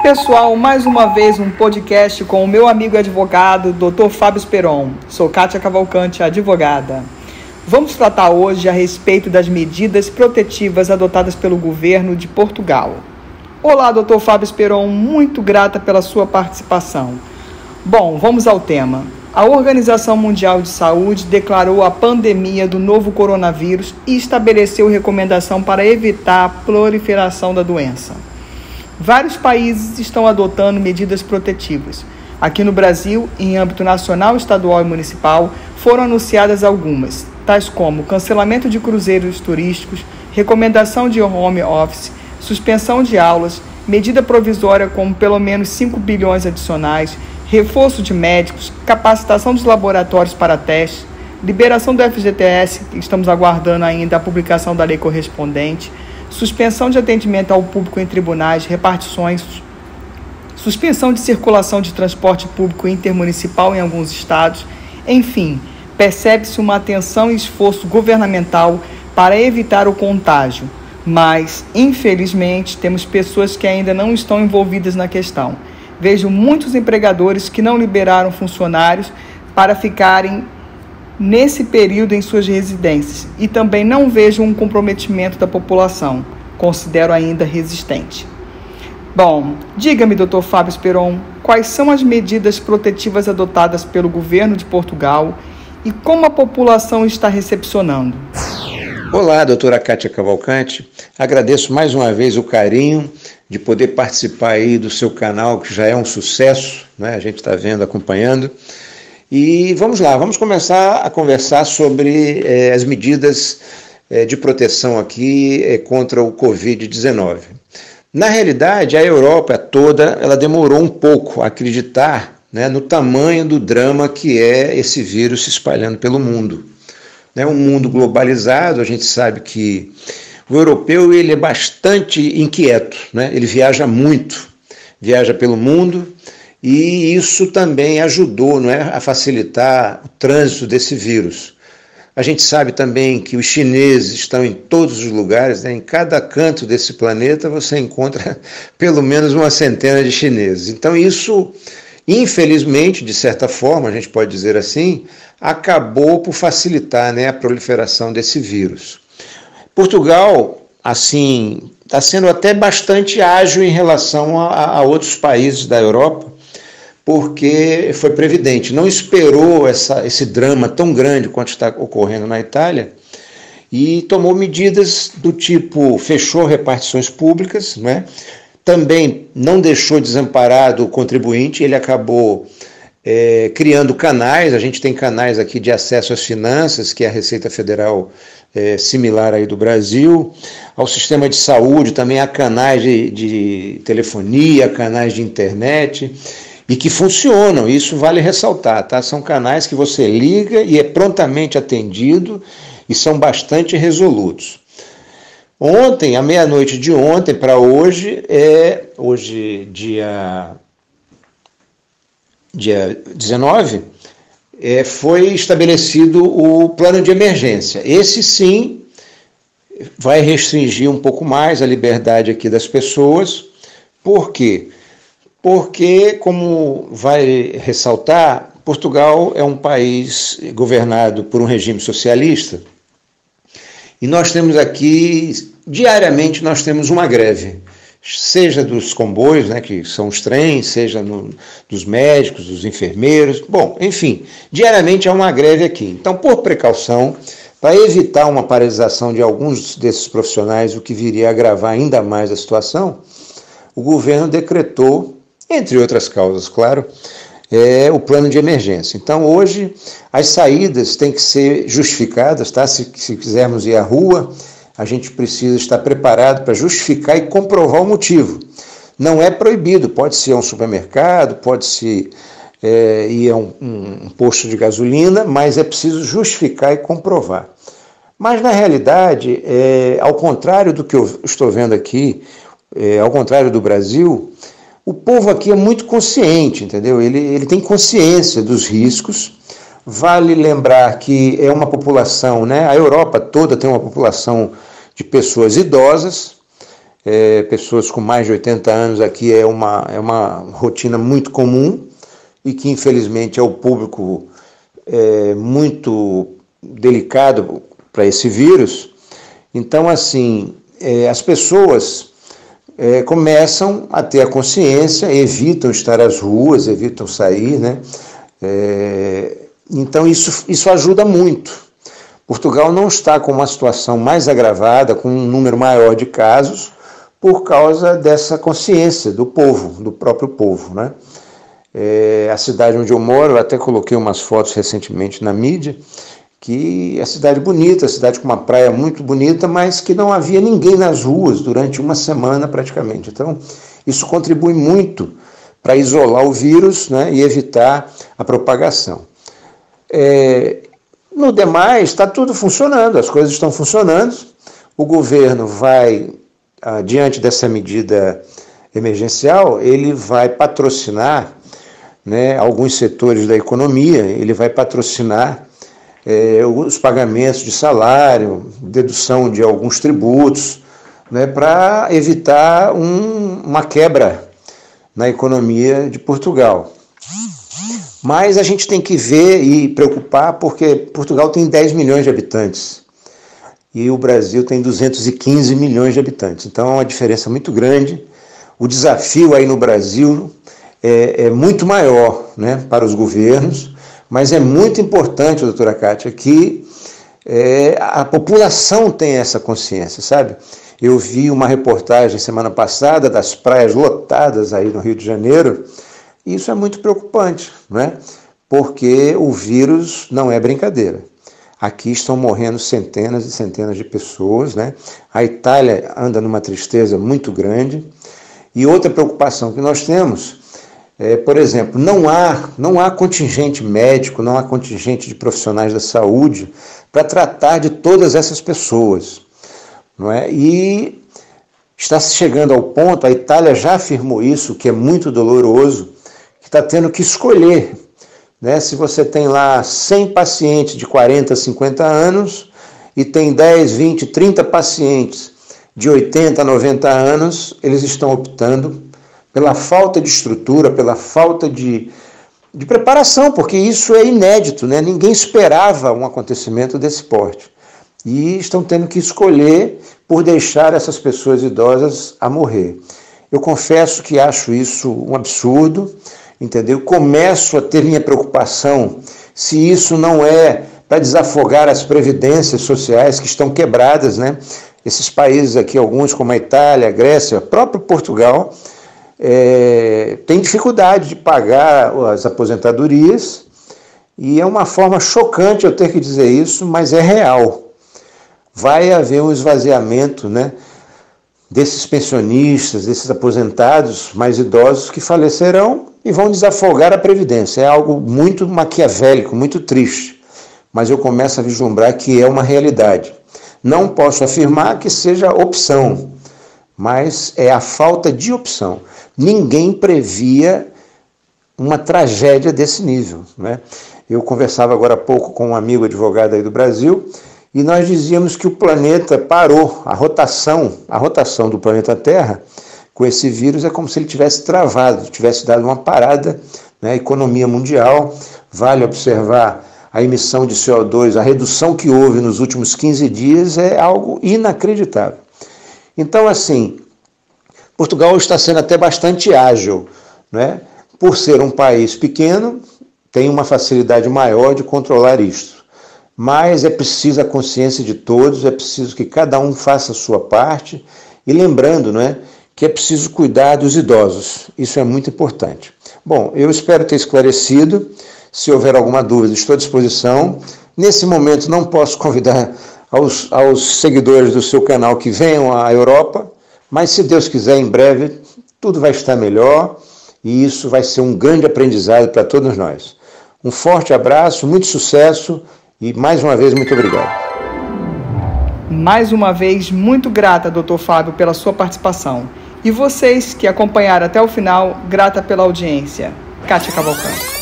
Pessoal, mais uma vez um podcast com o meu amigo advogado, Dr. Fábio Speron. Sou Kátia Cavalcante, advogada. Vamos tratar hoje a respeito das medidas protetivas adotadas pelo governo de Portugal. Olá, Dr. Fábio Speron, muito grata pela sua participação. Bom, vamos ao tema. A Organização Mundial de Saúde declarou a pandemia do novo coronavírus e estabeleceu recomendação para evitar a proliferação da doença. Vários países estão adotando medidas protetivas. Aqui no Brasil, em âmbito nacional, estadual e municipal, foram anunciadas algumas, tais como cancelamento de cruzeiros turísticos, recomendação de home office, suspensão de aulas, medida provisória com pelo menos 5 bilhões adicionais, reforço de médicos, capacitação dos laboratórios para testes, liberação do FGTS, que estamos aguardando ainda a publicação da lei correspondente, suspensão de atendimento ao público em tribunais, repartições, suspensão de circulação de transporte público intermunicipal em alguns estados. Enfim, percebe-se uma atenção e esforço governamental para evitar o contágio, mas, infelizmente, temos pessoas que ainda não estão envolvidas na questão. Vejo muitos empregadores que não liberaram funcionários para ficarem nesse período em suas residências e também não vejo um comprometimento da população. Considero ainda resistente. Bom, diga-me, Dr. Fábio Speron, quais são as medidas protetivas adotadas pelo governo de Portugal e como a população está recepcionando? Olá, doutora Kátia Cavalcante. Agradeço mais uma vez o carinho de poder participar aí do seu canal, que já é um sucesso, né? A gente está vendo, acompanhando. E vamos lá, vamos começar a conversar sobre as medidas de proteção aqui contra o Covid-19. Na realidade, a Europa toda ela demorou um pouco a acreditar, né, no tamanho do drama que é esse vírus se espalhando pelo mundo. Um mundo globalizado, a gente sabe que o europeu ele é bastante inquieto, né? Ele viaja muito, viaja pelo mundo, e isso também ajudou, não é, a facilitar o trânsito desse vírus. A gente sabe também que os chineses estão em todos os lugares, né? Em cada canto desse planeta você encontra pelo menos uma centena de chineses. Então isso, infelizmente, de certa forma, a gente pode dizer assim, acabou por facilitar, né, a proliferação desse vírus. Portugal, assim, está sendo até bastante ágil em relação a outros países da Europa, porque foi previdente, não esperou esse drama tão grande quanto está ocorrendo na Itália e tomou medidas do tipo, fechou repartições públicas, né? Também não deixou desamparado o contribuinte, ele acabou criando canais. A gente tem canais aqui de acesso às finanças, que é a Receita Federal similar aí do Brasil, ao sistema de saúde, também há canais de telefonia, canais de internet, e que funcionam, isso vale ressaltar, tá? São canais que você liga e é prontamente atendido e são bastante resolutos. Ontem, à meia-noite de ontem para hoje, dia 19, foi estabelecido o plano de emergência. Esse sim vai restringir um pouco mais a liberdade aqui das pessoas. Por quê? Porque, como vai ressaltar, Portugal é um país governado por um regime socialista e nós temos aqui, diariamente nós temos uma greve, seja dos comboios, né, que são os trens, seja dos médicos, dos enfermeiros, bom, enfim, diariamente há uma greve aqui. Então, por precaução, para evitar uma paralisação de alguns desses profissionais, o que viria a agravar ainda mais a situação, o governo decretou, entre outras causas, claro, o plano de emergência. Então, hoje, as saídas têm que ser justificadas, tá? Se quisermos ir à rua, a gente precisa estar preparado para justificar e comprovar o motivo. Não é proibido, pode-se ir a um supermercado, pode-se ir a um posto de gasolina, mas é preciso justificar e comprovar. Mas, na realidade, ao contrário do que eu estou vendo aqui, ao contrário do Brasil, o povo aqui é muito consciente, entendeu? Ele tem consciência dos riscos. Vale lembrar que é uma população, né? A Europa toda tem uma população de pessoas idosas, pessoas com mais de 80 anos aqui é uma rotina muito comum e que infelizmente é o público muito delicado para esse vírus. Então, assim, as pessoas começam a ter a consciência, evitam estar às ruas, evitam sair, né? Então, isso ajuda muito. Portugal não está com uma situação mais agravada, com um número maior de casos, por causa dessa consciência do povo, do próprio povo, né? A cidade onde eu moro, eu até coloquei umas fotos recentemente na mídia, que é cidade bonita, cidade com uma praia muito bonita, mas que não havia ninguém nas ruas durante uma semana praticamente. Então, isso contribui muito para isolar o vírus, né, e evitar a propagação. No demais, está tudo funcionando, as coisas estão funcionando. O governo vai, diante dessa medida emergencial, ele vai patrocinar, né, alguns setores da economia, ele vai patrocinar os pagamentos de salário, dedução de alguns tributos, né, para evitar uma quebra na economia de Portugal. Mas a gente tem que ver e preocupar porque Portugal tem 10 milhões de habitantes e o Brasil tem 215 milhões de habitantes. Então é uma diferença muito grande. O desafio aí no Brasil é muito maior, né, para os governos, mas é muito importante, doutora Kátia, que a população tenha essa consciência, sabe? Eu vi uma reportagem semana passada das praias lotadas aí no Rio de Janeiro, e isso é muito preocupante, né? Porque o vírus não é brincadeira. Aqui estão morrendo centenas e centenas de pessoas, né? A Itália anda numa tristeza muito grande. E outra preocupação que nós temos por exemplo, não há contingente médico, não há contingente de profissionais da saúde para tratar de todas essas pessoas, não é? E está chegando ao ponto, a Itália já afirmou isso, que é muito doloroso, que está tendo que escolher, né? Se você tem lá 100 pacientes de 40, 50 anos e tem 10, 20, 30 pacientes de 80, 90 anos, eles estão optando pela falta de estrutura, pela falta de preparação, porque isso é inédito, né? Ninguém esperava um acontecimento desse porte. E estão tendo que escolher por deixar essas pessoas idosas a morrer. Eu confesso que acho isso um absurdo, entendeu? Começo a ter minha preocupação se isso não é para desafogar as previdências sociais que estão quebradas, né? Esses países aqui, alguns como a Itália, a Grécia, próprio Portugal, tem dificuldade de pagar as aposentadorias e é uma forma chocante eu ter que dizer isso, mas é real. Vai haver um esvaziamento, né, desses pensionistas, desses aposentados mais idosos que falecerão e vão desafogar a Previdência. É algo muito maquiavélico, muito triste, mas eu começo a vislumbrar que é uma realidade. Não posso afirmar que seja opção, mas é a falta de opção. Ninguém previa uma tragédia desse nível, né? Eu conversava agora há pouco com um amigo advogado aí do Brasil e nós dizíamos que o planeta parou, a rotação do planeta Terra com esse vírus é como se ele tivesse travado, tivesse dado uma parada, né? A economia mundial, vale observar a emissão de CO2, a redução que houve nos últimos 15 dias é algo inacreditável. Então, assim, Portugal está sendo até bastante ágil, né? Por ser um país pequeno, tem uma facilidade maior de controlar isto. Mas é preciso a consciência de todos, é preciso que cada um faça a sua parte e lembrando, né, que é preciso cuidar dos idosos. Isso é muito importante. Bom, eu espero ter esclarecido. Se houver alguma dúvida, estou à disposição. Nesse momento não posso convidar aos seguidores do seu canal que venham à Europa, mas se Deus quiser, em breve, tudo vai estar melhor e isso vai ser um grande aprendizado para todos nós. Um forte abraço, muito sucesso e, mais uma vez, muito obrigado. Mais uma vez, muito grata, Dr. Fábio, pela sua participação. E vocês que acompanharam até o final, grata pela audiência. Kátia Cavalcante.